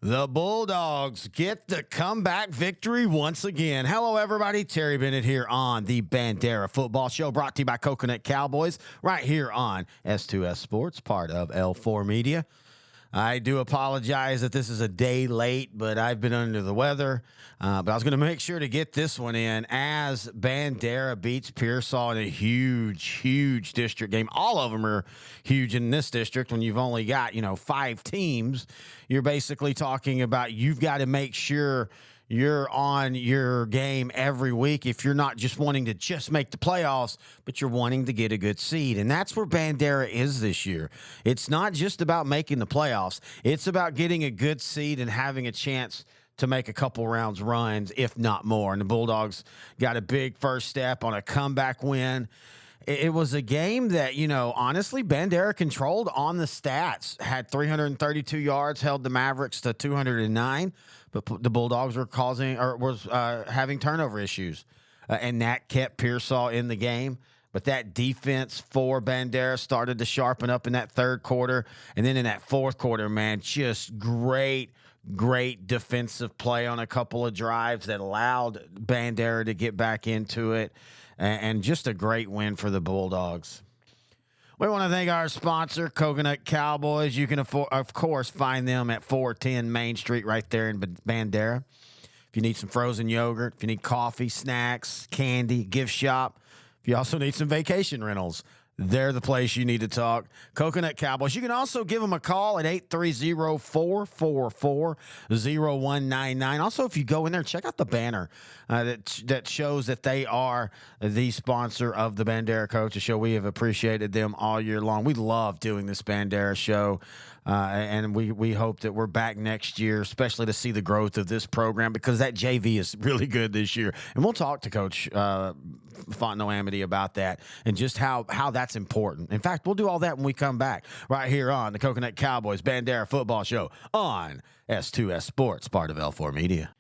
The Bulldogs get the comeback victory once again. Hello, everybody. Terry Bennett here on the Bandera Football Show, brought to you by Coconut Cowboys, right here on S2S Sports, part of L4 Media. I do apologize that this is a day late, but I've been under the weather. But I was going to make sure to get this one in as Bandera beats Pearsall in a huge district game. All of them are huge in this district. When you've only got, 5 teams, you're basically talking about you've got to make sure you're on your game every week if you're not just wanting to just make the playoffs, but you're wanting to get a good seed. And that's where Bandera is this year. It's not just about making the playoffs. It's about getting a good seed and having a chance to make a couple rounds runs, if not more. And the Bulldogs got a big first step on a comeback win. It was a game that, honestly, Bandera controlled on the stats. Had 332 yards, held the Mavericks to 209, but the Bulldogs were having turnover issues, and that kept Pearsall in the game. But that defense for Bandera started to sharpen up in that third quarter, and then in that fourth quarter, man, just great defensive play on a couple of drives that allowed Bandera to get back into it. And just a great win for the Bulldogs. We want to thank our sponsor, Coconut Cowboys. You can, of course, find them at 410 Main Street right there in Bandera. If you need some frozen yogurt, if you need coffee, snacks, candy, gift shop, if you also need some vacation rentals, they're the place you need to talk. Coconut Cowboys. You can also give them a call at 830-444-0199. Also, if you go in there, check out the banner that shows that they are the sponsor of the Bandera Coaches Show. We have appreciated them all year long. We love doing this Bandera show, and we hope that we're back next year, especially to see the growth of this program, because that JV is really good this year. And we'll talk to Coach Fontenot Amity about that and just how that's important. In fact, we'll do all that when we come back right here on the Coconut Cowboys Bandera Football Show on S2S Sports, part of L4 Media.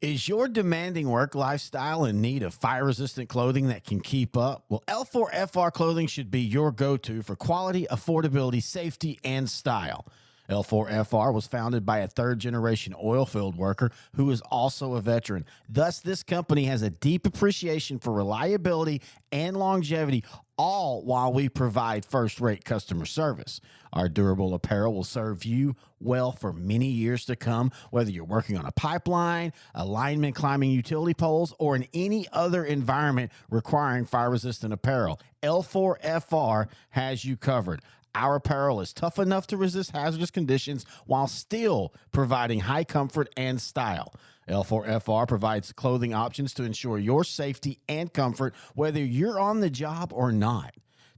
Is your demanding work lifestyle in need of fire-resistant clothing that can keep up? Well, L4FR clothing should be your go-to for quality, affordability, safety, and style. L4FR was founded by a third-generation oil field worker who is also a veteran. Thus, this company has a deep appreciation for reliability and longevity, all while we provide first-rate customer service. Our durable apparel will serve you well for many years to come, whether you're working on a pipeline, a lineman climbing utility poles, or in any other environment requiring fire-resistant apparel. L4FR has you covered. Our apparel is tough enough to resist hazardous conditions while still providing high comfort and style. L4FR provides clothing options to ensure your safety and comfort, whether you're on the job or not.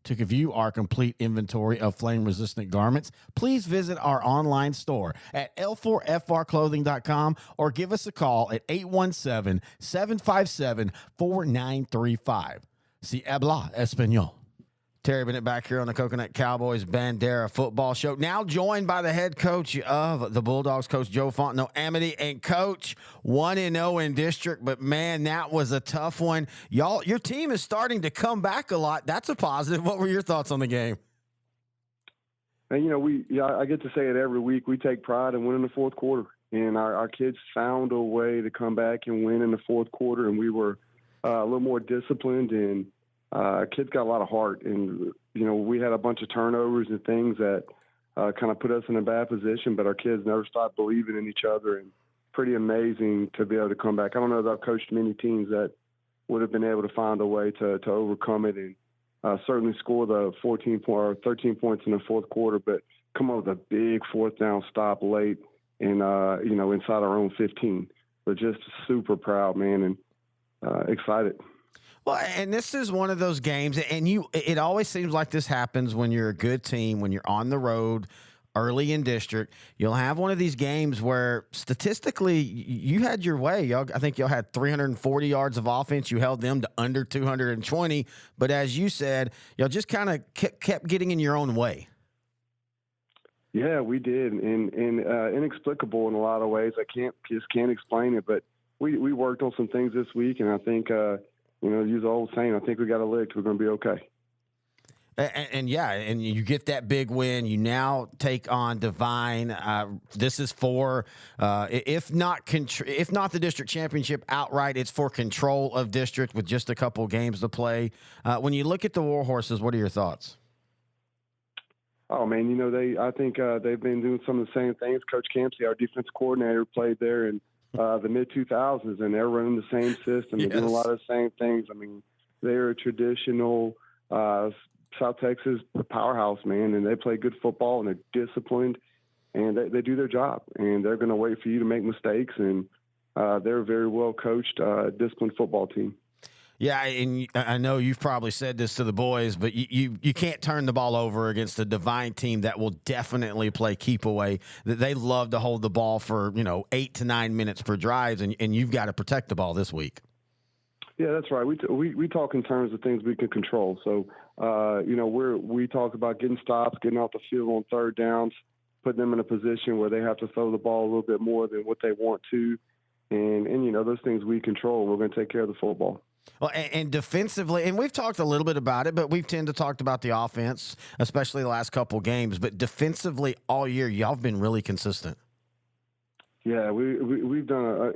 To view our complete inventory of flame-resistant garments, please visit our online store at l4frclothing.com or give us a call at 817-757-4935. Si habla español. Terry Bennett back here on the Coconut Cowboys Bandera Football Show. Now joined by the head coach of the Bulldogs, Coach Joe Fontenot Amity. And Coach, 1-0 in district, but man, that was a tough one. Y'all, your team is starting to come back a lot. That's a positive. What were your thoughts on the game? And, I get to say it every week. We take pride in winning the fourth quarter. And our kids found a way to come back and win in the fourth quarter. And we were a little more disciplined, and kids got a lot of heart, and, we had a bunch of turnovers and things that kind of put us in a bad position, but our kids never stopped believing in each other, and pretty amazing to be able to come back. I don't know that I've coached many teams that would have been able to find a way to overcome it, and certainly score the 13 points in the fourth quarter, but come up with a big fourth down stop late and, inside our own 15. But just super proud, man, and excited. Well, and this is one of those games, and it always seems like this happens when you're a good team, when you're on the road early in district. You'll have one of these games where statistically you had your way. I think y'all had 340 yards of offense. You held them to under 220. But as you said, y'all just kind of kept getting in your own way. Yeah, we did, and inexplicable in a lot of ways. I can't explain it, but we worked on some things this week, and I think use the old saying, I think we got it licked. We're going to be okay. And yeah, and you get that big win. You now take on Divine. This is for if not the district championship outright, it's for control of district with just a couple games to play. When you look at the Warhorses, what are your thoughts? Oh man, I think they've been doing some of the same things. Coach Campsey, our defense coordinator, played there in the mid 2000s, and they're running the same system. They're doing a lot of the same things. I mean, they're a traditional South Texas powerhouse, man, and they play good football and they're disciplined and they do their job, and they're going to wait for you to make mistakes, and they're a very well coached, disciplined football team. Yeah, and I know you've probably said this to the boys, but you can't turn the ball over against a Divine team that will definitely play keep away. That they love to hold the ball for 8 to 9 minutes per drive, and you've got to protect the ball this week. Yeah, that's right. We talk in terms of things we can control. So we talk about getting stops, getting off the field on third downs, putting them in a position where they have to throw the ball a little bit more than what they want to, and those things we control. We're going to take care of the football. Well, and defensively, and we've talked a little bit about it, but we've tended to talk about the offense, especially the last couple games. But defensively, all year, y'all have been really consistent. Yeah, we've done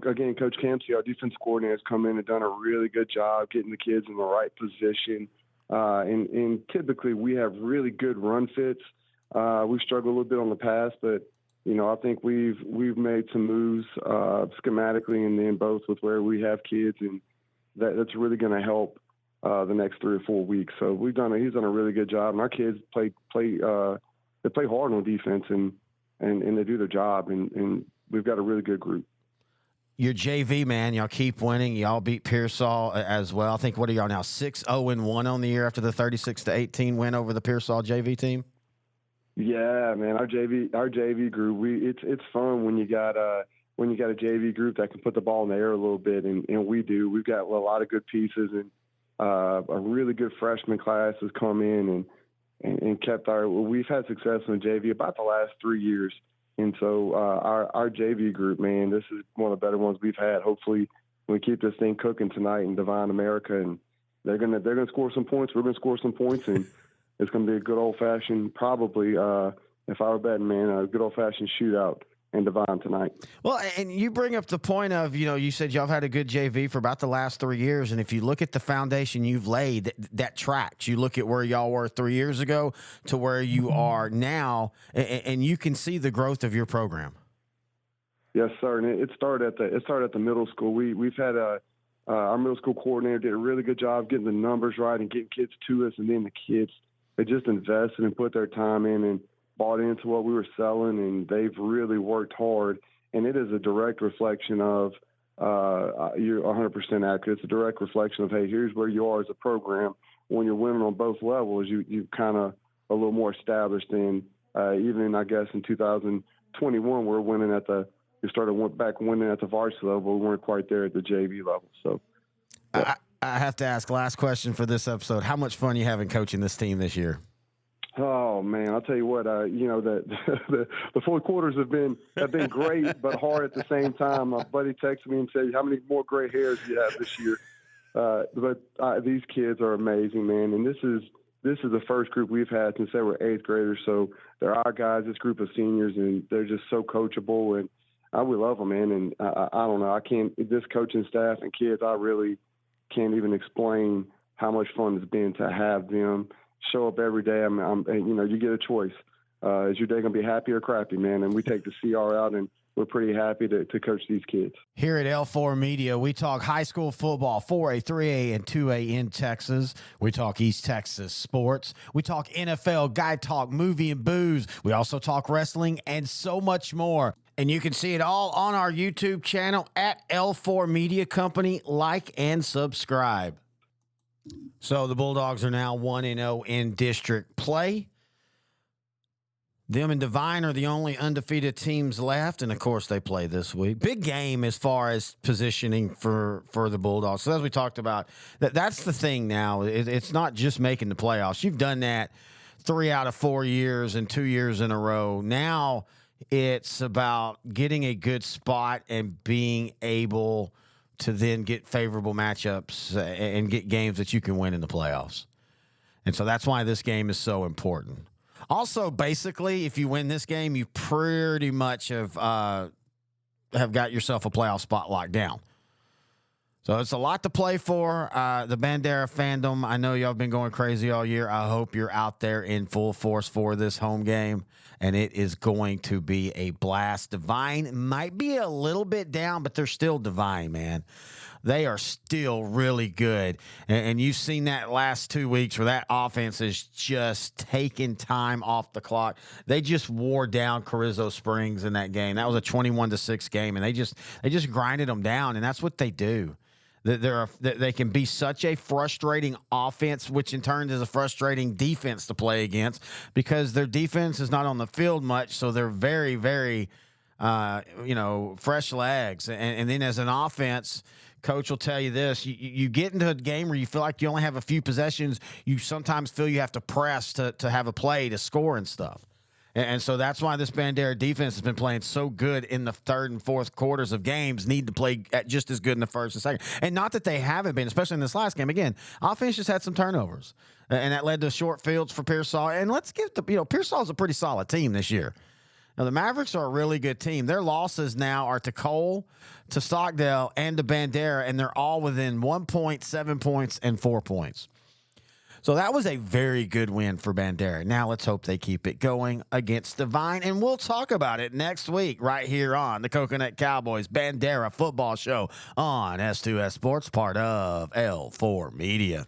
again, Coach Campsey, our defense coordinator, has come in and done a really good job getting the kids in the right position. And typically, we have really good run fits. We've struggled a little bit on the pass, but I think we've made some moves schematically and then both with where we have kids, and that's really going to help the next 3 or 4 weeks. So he's done a really good job, and our kids play hard on defense and they do their job, and we've got a really good group. Your JV, man, y'all keep winning. Y'all beat Pearsall as well. I think, what are y'all now, 6-0-1 on the year after the 36-18 win over the Pearsall JV team? Yeah, man, our JV group, it's fun when you got a JV group that can put the ball in the air a little bit, and we do. We've got a lot of good pieces, and a really good freshman class has come in and kept we've had success in JV about the last 3 years. And so our JV group, man, this is one of the better ones we've had. Hopefully we keep this thing cooking tonight in Divine America, and they're gonna score some points. We're gonna score some points, and it's gonna be a good old fashioned, probably if I were betting, man, a good old fashioned shootout and Divine tonight. Well, and you bring up the point of, you said y'all have had a good JV for about the last 3 years. And if you look at the foundation you've laid, that tracks. You look at where y'all were 3 years ago to where you are now, and you can see the growth of your program. Yes, sir. And it started at the middle school. We've had our middle school coordinator did a really good job getting the numbers right and getting kids to us. And then the kids, they just invested and put their time in and bought into what we were selling, and they've really worked hard. And it is a direct reflection of you're 100% accurate. It's a direct reflection of, hey, here's where you are as a program. When you're winning on both levels, you kind of a little more established than even, I guess, in 2021, we started winning at the varsity level. We weren't quite there at the JV level. So yeah. I have to ask, last question for this episode. How much fun are you having coaching this team this year? Oh man, I'll tell you what. The fourth quarters have been great, but hard at the same time. My buddy texted me and said, "How many more gray hairs do you have this year?" But these kids are amazing, man. And this is the first group we've had since they were 8th graders. So they're our guys. This group of seniors, and they're just so coachable, and we love them, man. And I don't know. This coaching staff and kids, I really can't even explain how much fun it's been to have them show up every day. You get a choice. Is your day going to be happy or crappy, man? And we take the CR out, and we're pretty happy to coach these kids. Here at L4 Media, we talk high school football, 4A, 3A, and 2A in Texas. We talk East Texas sports. We talk NFL, guy talk, movie and booze. We also talk wrestling and so much more. And you can see it all on our YouTube channel at L4 Media Company. Like and subscribe. So the Bulldogs are now 1-0 in district play. Them and Divine are the only undefeated teams left, and of course they play this week. Big game as far as positioning for the Bulldogs. So as we talked about, that's the thing now. It's not just making the playoffs. You've done that 3 out of 4 years and 2 years in a row. Now it's about getting a good spot and being able to then get favorable matchups and get games that you can win in the playoffs. And so that's why this game is so important. Also, basically, if you win this game, you pretty much have got yourself a playoff spot locked down. So it's a lot to play for. The Bandera fandom, I know y'all have been going crazy all year. I hope you're out there in full force for this home game, and it is going to be a blast. Divine might be a little bit down, but they're still Divine, man. They are still really good. And you've seen that last 2 weeks where that offense is just taking time off the clock. They just wore down Carrizo Springs in that game. That was a 21-6 game, and they just grinded them down, and that's what they do. They can be such a frustrating offense, which in turn is a frustrating defense to play against because their defense is not on the field much, so they're very, very, fresh legs. And then as an offense, Coach will tell you this, you get into a game where you feel like you only have a few possessions. You sometimes feel you have to press to have a play to score and stuff. And so that's why this Bandera defense has been playing so good in the third and fourth quarters of games, need to play just as good in the first and second. And not that they haven't been, especially in this last game. Again, offense just had some turnovers, and that led to short fields for Pearsall. And let's give Pearsall is a pretty solid team this year. Now, the Mavericks are a really good team. Their losses now are to Cole, to Stockdale, and to Bandera, and they're all within 1 point, 7 points, and 4 points. So that was a very good win for Bandera. Now let's hope they keep it going against Divine, and we'll talk about it next week right here on the Coconut Cowboys Bandera Football Show on S2S Sports, part of L4 Media.